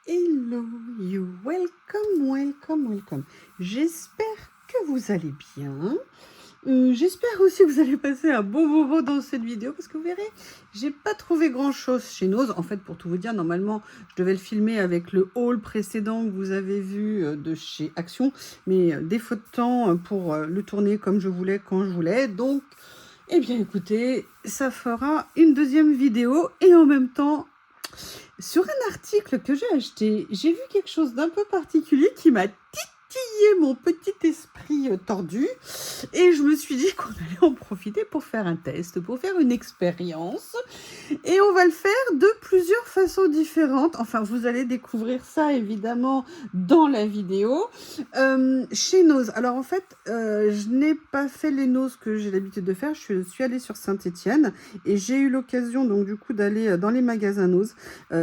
Hello you, welcome. J'espère que vous allez bien. J'espère aussi que vous allez passer un bon moment dans cette vidéo parce que vous verrez, j'ai pas trouvé grand chose chez Nose. En fait, pour tout vous dire, normalement, je devais le filmer avec le haul précédent que vous avez vu de chez Action, mais défaut de temps pour le tourner comme je voulais, quand je voulais. Donc, eh bien écoutez, ça fera une deuxième vidéo et en même temps, sur un article que j'ai acheté, j'ai vu quelque chose d'un peu particulier qui m'a titillé mon petit esprit tordu et je me suis dit qu'on allait en profiter pour faire un test, pour faire une expérience et on va le faire de plusieurs façons différentes. Enfin, vous allez découvrir ça évidemment dans la vidéo. Chez Nose, alors en fait, je n'ai pas fait les Nose que j'ai l'habitude de faire. Je suis allée sur Saint-Étienne et j'ai eu l'occasion donc du coup d'aller dans les magasins Nose.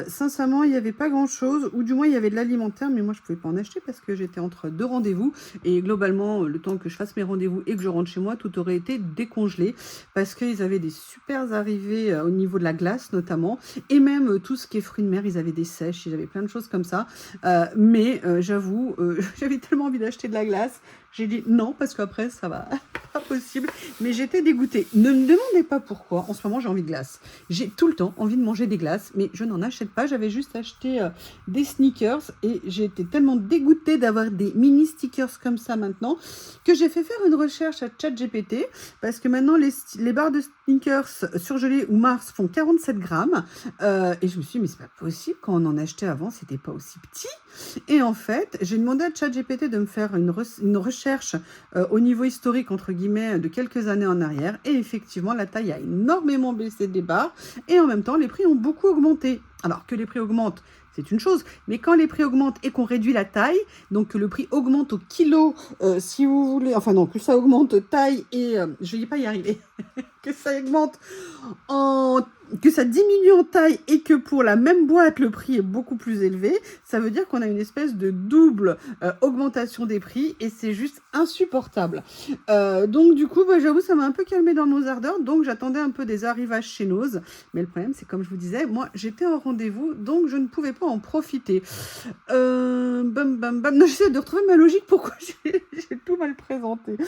Sincèrement, il n'y avait pas grand-chose, ou du moins il y avait de l'alimentaire, mais moi je ne pouvais pas en acheter parce que j'étais entre deux rendez-vous et globalement, le temps que je fasse mes rendez-vous et que je rentre chez moi, tout aurait été décongelé parce qu'ils avaient des super arrivées au niveau de la glace notamment, et même tout ce qui est fruits de mer, ils avaient des sèches, ils avaient plein de choses comme ça. Mais j'avoue, j'avais tellement envie d'acheter de la glace, j'ai dit non parce qu'après ça va pas possible. Mais j'étais dégoûtée. Ne me demandez pas pourquoi. En ce moment, j'ai envie de glace. J'ai tout le temps envie de manger des glaces, mais je n'en achète pas. J'avais juste acheté des sneakers et j'ai été tellement dégoûtée d'avoir des mini stickers comme ça maintenant que j'ai fait faire une recherche à ChatGPT parce que maintenant les barres de sneakers surgelées ou Mars font 47 grammes. Et je me suis dit, mais c'est pas possible. Quand on en achetait avant, c'était pas aussi petit. Et en fait, j'ai demandé à ChatGPT de me faire une recherche au niveau historique, entre guillemets, de quelques années en arrière. Et effectivement, la taille a énormément baissé des barres. Et en même temps, les prix ont beaucoup augmenté. Alors que les prix augmentent, c'est une chose. Mais quand les prix augmentent et qu'on réduit la taille, donc que le prix augmente au kilo, si vous voulez... Enfin non, que ça augmente taille et... je ne vais pas y arriver. Que ça augmente en... que ça diminue en taille et que pour la même boîte, le prix est beaucoup plus élevé, ça veut dire qu'on a une espèce de double augmentation des prix et c'est juste insupportable. Donc du coup, bah, j'avoue, ça m'a un peu calmé dans nos ardeurs, donc j'attendais un peu des arrivages chez Nose. Mais le problème, c'est comme je vous disais, moi, j'étais en rendez-vous, donc je ne pouvais pas en profiter. Non, j'essaie de retrouver ma logique, pourquoi j'ai tout mal présenté.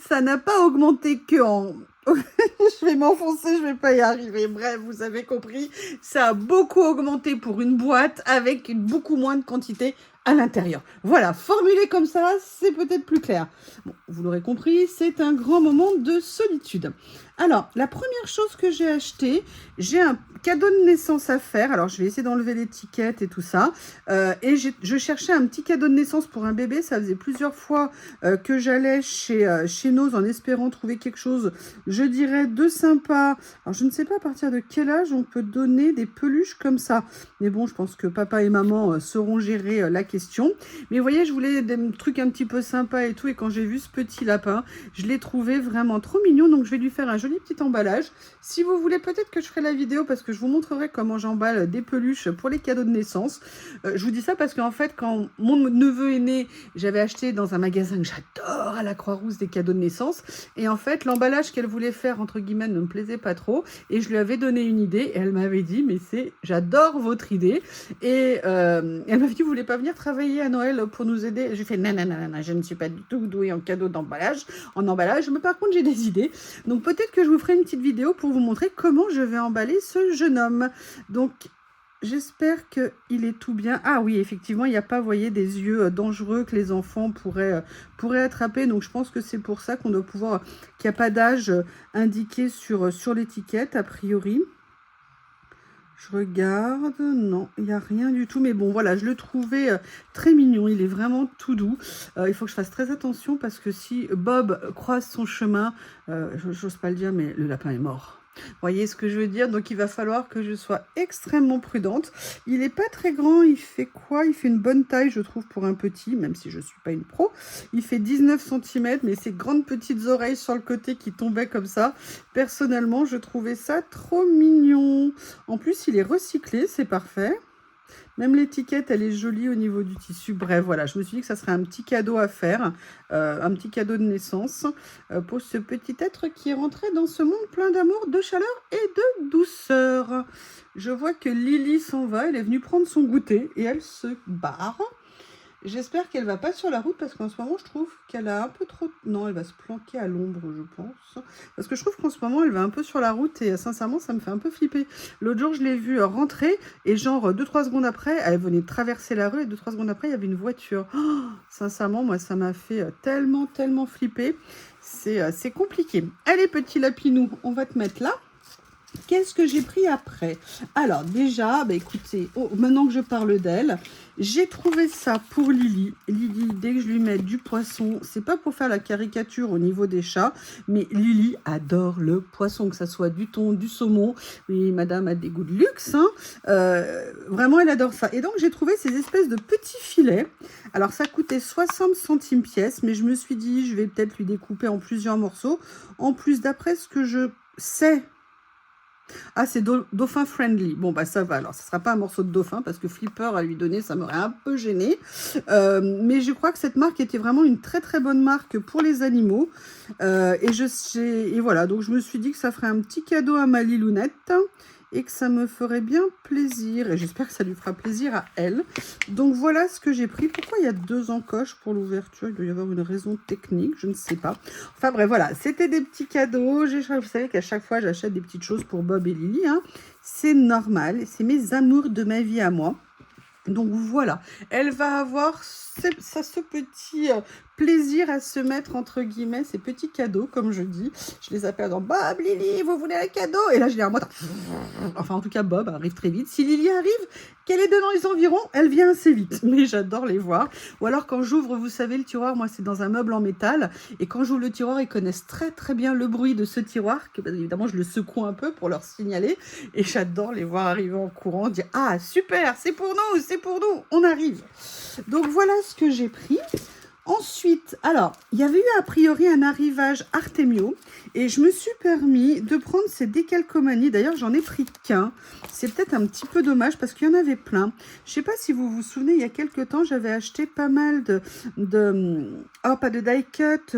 Ça n'a pas augmenté que en... je vais m'enfoncer, je vais pas y arriver. Bref, vous avez compris, ça a beaucoup augmenté pour une boîte avec beaucoup moins de quantité à l'intérieur. Voilà, formulé comme ça, c'est peut-être plus clair. Bon, vous l'aurez compris, c'est un grand moment de solitude. Alors, la première chose que j'ai acheté, j'ai un cadeau de naissance à faire. Alors, je vais essayer d'enlever l'étiquette et tout ça. Et je cherchais un petit cadeau de naissance pour un bébé. Ça faisait plusieurs fois que j'allais chez Nose en espérant trouver quelque chose, je dirais, de sympa. Alors, je ne sais pas à partir de quel âge on peut donner des peluches comme ça. Mais bon, je pense que papa et maman sauront gérer la question. Mais vous voyez, je voulais des trucs un petit peu sympas et tout. Et quand j'ai vu ce petit lapin, je l'ai trouvé vraiment trop mignon. Donc, je vais lui faire un joli petit emballage. Si vous voulez, peut-être que je ferai la vidéo parce que je vous montrerai comment j'emballe des peluches pour les cadeaux de naissance. Je vous dis ça parce qu'en fait, quand mon neveu est né, j'avais acheté dans un magasin que j'adore à la Croix-Rousse des cadeaux de naissance. Et en fait, l'emballage qu'elle voulait faire, entre guillemets, ne me plaisait pas trop. Et je lui avais donné une idée et elle m'avait dit, mais j'adore votre idée. Et elle m'avait dit, vous voulez pas venir travailler à Noël pour nous aider? J'ai fait, non, je ne suis pas du tout douée en cadeau d'emballage, mais par contre, j'ai des idées. Donc peut-être que je vous ferai une petite vidéo pour vous montrer comment je vais emballer ce jeune homme. Donc j'espère qu'il est tout bien. Ah oui, effectivement, il n'y a pas, vous voyez, des yeux dangereux que les enfants pourraient attraper. Donc je pense que c'est pour ça qu'on doit pouvoir, qu'il n'y a pas d'âge indiqué sur l'étiquette, a priori. Je regarde, non, il n'y a rien du tout. Mais bon, voilà, je le trouvais très mignon. Il est vraiment tout doux. Il faut que je fasse très attention parce que si Bob croise son chemin, j'ose pas le dire, mais le lapin est mort. Vous voyez ce que je veux dire? Donc, il va falloir que je sois extrêmement prudente. Il n'est pas très grand. Il fait quoi? Il fait une bonne taille, je trouve, pour un petit, même si je ne suis pas une pro. Il fait 19 cm, mais ses grandes petites oreilles sur le côté qui tombaient comme ça. Personnellement, je trouvais ça trop mignon. En plus, il est recyclé, c'est parfait. Même l'étiquette, elle est jolie au niveau du tissu. Bref, voilà, je me suis dit que ça serait un petit cadeau à faire, un petit cadeau de naissance pour ce petit être qui est rentré dans ce monde plein d'amour, de chaleur et de douceur. Je vois que Lily s'en va, elle est venue prendre son goûter et elle se barre. J'espère qu'elle va pas sur la route parce qu'en ce moment, je trouve qu'elle a un peu trop... Non, elle va se planquer à l'ombre, je pense. Parce que je trouve qu'en ce moment, elle va un peu sur la route et sincèrement, ça me fait un peu flipper. L'autre jour, je l'ai vue rentrer et genre 2-3 secondes après, elle venait de traverser la rue et 2-3 secondes après, il y avait une voiture. Oh, sincèrement, moi, ça m'a fait tellement flipper. C'est compliqué. Allez, petit lapinou, on va te mettre là. Qu'est-ce que j'ai pris après? Alors déjà, bah écoutez, maintenant que je parle d'elle, j'ai trouvé ça pour Lily. Lily, dès que je lui mets du poisson, c'est pas pour faire la caricature au niveau des chats, mais Lily adore le poisson, que ça soit du thon, du saumon. Oui, madame a des goûts de luxe, hein. Vraiment, elle adore ça. Et donc, j'ai trouvé ces espèces de petits filets. Alors, ça coûtait 60 centimes pièce, mais je me suis dit, je vais peut-être lui découper en plusieurs morceaux. En plus, d'après ce que je sais... Ah, c'est dauphin friendly. Bon, bah ça va. Alors, ce ne sera pas un morceau de dauphin parce que Flipper à lui donner, ça m'aurait un peu gêné. Mais je crois que cette marque était vraiment une très bonne marque pour les animaux. Et voilà, donc je me suis dit que ça ferait un petit cadeau à ma Lilounette et que ça me ferait bien plaisir. Et j'espère que ça lui fera plaisir à elle. Donc voilà ce que j'ai pris. Pourquoi il y a 2 encoches pour l'ouverture? Il doit y avoir une raison technique, je ne sais pas. Enfin bref, voilà, c'était des petits cadeaux. Vous savez qu'à chaque fois, j'achète des petites choses pour Bob et Lily, hein. C'est normal, c'est mes amours de ma vie à moi. Donc voilà, elle va avoir ce petit plaisir à se mettre, entre guillemets, ces petits cadeaux, comme je dis. Je les appelle dans Bob, Lily, vous voulez un cadeau? Et là, je dis à moi, enfin, en tout cas, Bob arrive très vite. Si Lily arrive, qu'elle est dans les environs, elle vient assez vite. Mais j'adore les voir. Ou alors, quand j'ouvre, vous savez, le tiroir, moi, c'est dans un meuble en métal. Et quand j'ouvre le tiroir, ils connaissent très bien le bruit de ce tiroir. Que, évidemment, je le secoue un peu pour leur signaler. Et j'adore les voir arriver en courant, dire, ah, super, c'est pour nous, on arrive. Donc, voilà ce que j'ai pris. Ensuite, alors, il y avait eu a priori un arrivage Artemio et je me suis permis de prendre ces décalcomanies. D'ailleurs, j'en ai pris qu'un. C'est peut-être un petit peu dommage parce qu'il y en avait plein. Je ne sais pas si vous vous souvenez, il y a quelques temps, j'avais acheté pas mal pas de die cut,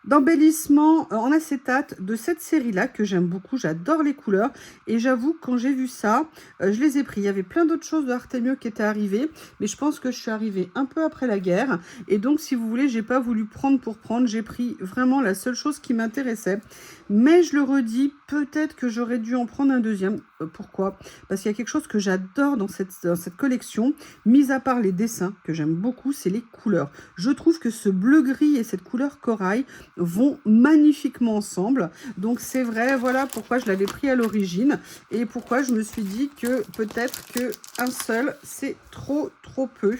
d'embellissement en acétate de cette série-là que j'aime beaucoup. J'adore les couleurs et j'avoue que quand j'ai vu ça, je les ai pris. Il y avait plein d'autres choses de Artemio qui étaient arrivées, mais je pense que je suis arrivée un peu après la guerre et donc si vous voulez, j'ai pas voulu prendre pour prendre. J'ai pris vraiment la seule chose qui m'intéressait. Mais je le redis, peut-être que j'aurais dû en prendre un deuxième. Pourquoi? Parce qu'il y a quelque chose que j'adore dans cette collection, mis à part les dessins que j'aime beaucoup, c'est les couleurs. Je trouve que ce bleu-gris et cette couleur corail vont magnifiquement ensemble. Donc c'est vrai, voilà pourquoi je l'avais pris à l'origine et pourquoi je me suis dit que peut-être qu'un seul, c'est trop peu.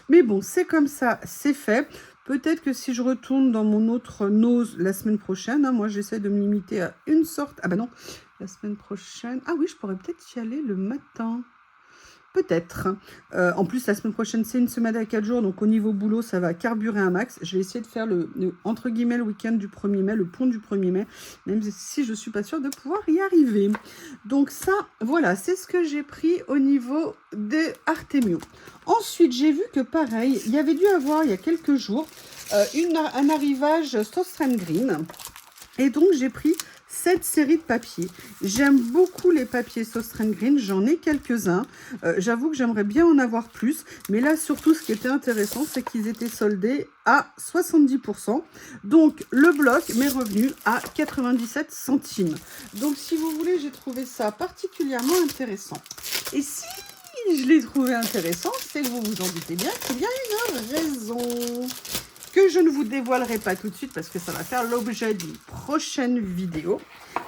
Mais bon, c'est comme ça, c'est fait. Peut-être que si je retourne dans mon autre nose la semaine prochaine, hein, moi j'essaie de me limiter à une sorte... Ah bah non, la semaine prochaine... Ah oui, je pourrais peut-être y aller le matin. Peut-être. En plus, la semaine prochaine, c'est une semaine à 4 jours. Donc, au niveau boulot, ça va carburer un max. Je vais essayer de faire entre guillemets, le week-end du 1er mai, le pont du 1er mai, même si je ne suis pas sûre de pouvoir y arriver. Donc, ça, voilà, c'est ce que j'ai pris au niveau de Artemio. Ensuite, j'ai vu que pareil, il y avait dû avoir, il y a quelques jours, un arrivage Sauce Green. Et donc, j'ai pris cette série de papiers. J'aime beaucoup les papiers Sauce Green, j'en ai quelques-uns. J'avoue que j'aimerais bien en avoir plus, mais là surtout ce qui était intéressant, c'est qu'ils étaient soldés à 70%. Donc le bloc m'est revenu à 97 centimes. Donc si vous voulez, j'ai trouvé ça particulièrement intéressant. Et si je l'ai trouvé intéressant, c'est que vous vous en doutez bien qu'il y a une raison que je ne vous dévoilerai pas tout de suite parce que ça va faire l'objet d'une prochaine vidéo.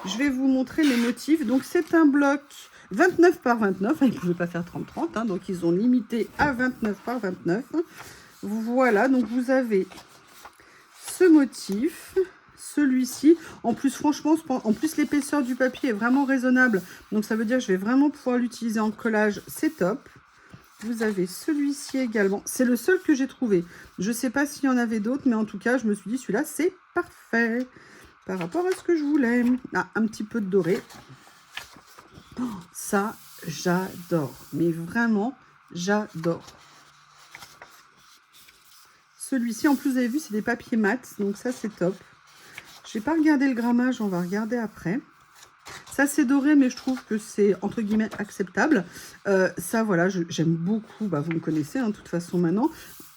Je vais vous montrer les motifs. Donc, c'est un bloc 29 par 29. Ils ne pouvaient pas faire 30-30, hein, donc ils ont limité à 29 par 29. Voilà, donc vous avez ce motif, celui-ci. En plus, franchement, en plus l'épaisseur du papier est vraiment raisonnable. Donc, ça veut dire que je vais vraiment pouvoir l'utiliser en collage. C'est top. Vous avez celui-ci également. C'est le seul que j'ai trouvé. Je ne sais pas s'il y en avait d'autres, mais en tout cas, je me suis dit, celui-là, c'est parfait par rapport à ce que je voulais. Ah, un petit peu de doré. Oh, ça, j'adore. Mais vraiment, j'adore. Celui-ci, en plus, vous avez vu, c'est des papiers mat. Donc ça, c'est top. Je n'ai pas regardé le grammage, on va regarder après. Ça, c'est doré, mais je trouve que c'est, entre guillemets, acceptable. Ça, voilà, j'aime beaucoup. Bah, vous me connaissez, hein, de toute façon, maintenant.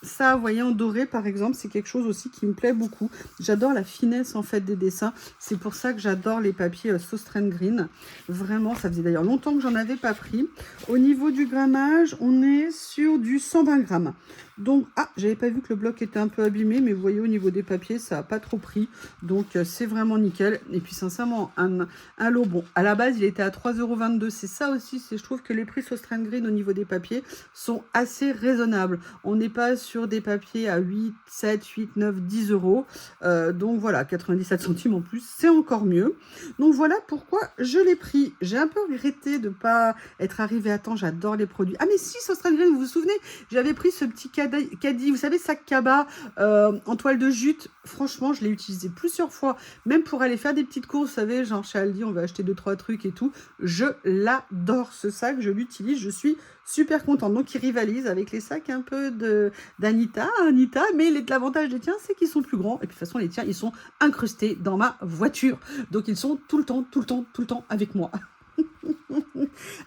Ça, vous voyez, en doré, par exemple, c'est quelque chose aussi qui me plaît beaucoup. J'adore la finesse, en fait, des dessins. C'est pour ça que j'adore les papiers Sostrand Green. Vraiment, ça faisait d'ailleurs longtemps que j'en avais pas pris. Au niveau du grammage, on est sur du 120 grammes. Donc, ah, j'avais pas vu que le bloc était un peu abîmé, mais vous voyez, au niveau des papiers, ça n'a pas trop pris. Donc, c'est vraiment nickel. Et puis, sincèrement, un lot, bon, à la base, il était à 3,22 €. C'est ça aussi, je trouve que les prix Sostrand Green au niveau des papiers sont assez raisonnables. On n'est pas sur des papiers à 8, 7, 8, 9, 10 €. Donc voilà, 97 centimes en plus, c'est encore mieux. Donc voilà pourquoi je l'ai pris. J'ai un peu regretté de ne pas être arrivé à temps. J'adore les produits. Ah mais si, Sostrand Green, vous vous souvenez, j'avais pris ce petit caddie, vous savez, sac cabas en toile de jute. Franchement, je l'ai utilisé plusieurs fois, même pour aller faire des petites courses, vous savez, genre chez Aldi, on va acheter 2-3 trucs et tout. Je l'adore, ce sac, je l'utilise, je suis super contente. Donc, il rivalise avec les sacs un peu d'Anita, mais l'avantage des tiens, c'est qu'ils sont plus grands. Et puis, de toute façon, les tiens, ils sont incrustés dans ma voiture. Donc, ils sont tout le temps avec moi.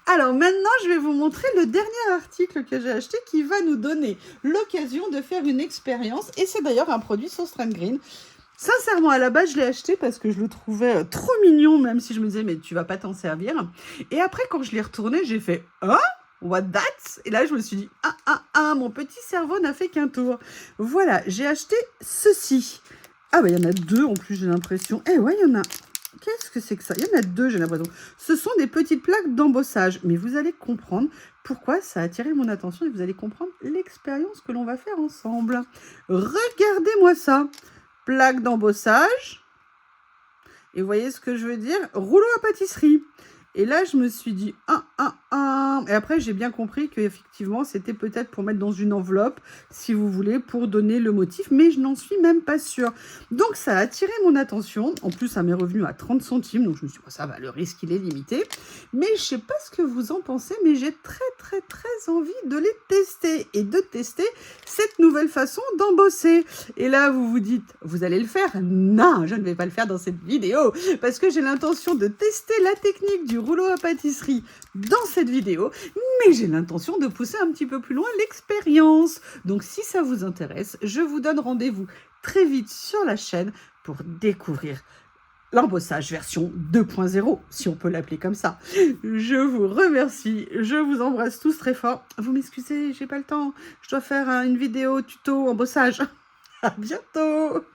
Alors, maintenant, je vais vous montrer le dernier article que j'ai acheté qui va nous donner l'occasion de faire une expérience. Et c'est d'ailleurs un produit Sostrand Green. Sincèrement, à la base, je l'ai acheté parce que je le trouvais trop mignon, même si je me disais, mais tu vas pas t'en servir. Et après, quand je l'ai retourné, j'ai fait, hein? What that? Et là, je me suis dit, mon petit cerveau n'a fait qu'un tour. Voilà, j'ai acheté ceci. Ah, bah, il y en a deux en plus, j'ai l'impression. Eh ouais, il y en a. Qu'est-ce que c'est que ça? Il y en a deux, j'ai l'impression. Ce sont des petites plaques d'embossage. Mais vous allez comprendre pourquoi ça a attiré mon attention et vous allez comprendre l'expérience que l'on va faire ensemble. Regardez-moi ça. Plaque d'embossage. Et vous voyez ce que je veux dire? Rouleau à pâtisserie. Et là, je me suis dit, Et après, j'ai bien compris qu'effectivement, c'était peut-être pour mettre dans une enveloppe, si vous voulez, pour donner le motif. Mais je n'en suis même pas sûre. Donc, ça a attiré mon attention. En plus, ça m'est revenu à 30 centimes. Donc, je me suis dit, ça va, le risque, il est limité. Mais je ne sais pas ce que vous en pensez, mais j'ai très envie de les tester. Et de tester cette nouvelle façon d'embosser. Et là, vous vous dites, vous allez le faire? Non, je ne vais pas le faire dans cette vidéo. Parce que j'ai l'intention de tester la technique du rouleau à pâtisserie dans cette vidéo, mais j'ai l'intention de pousser un petit peu plus loin l'expérience. Donc si ça vous intéresse, je vous donne rendez-vous très vite sur la chaîne pour découvrir l'embossage version 2.0, si on peut l'appeler comme ça. Je vous remercie, je vous embrasse tous très fort. Vous m'excusez, j'ai pas le temps, je dois faire une vidéo tuto embossage. À bientôt!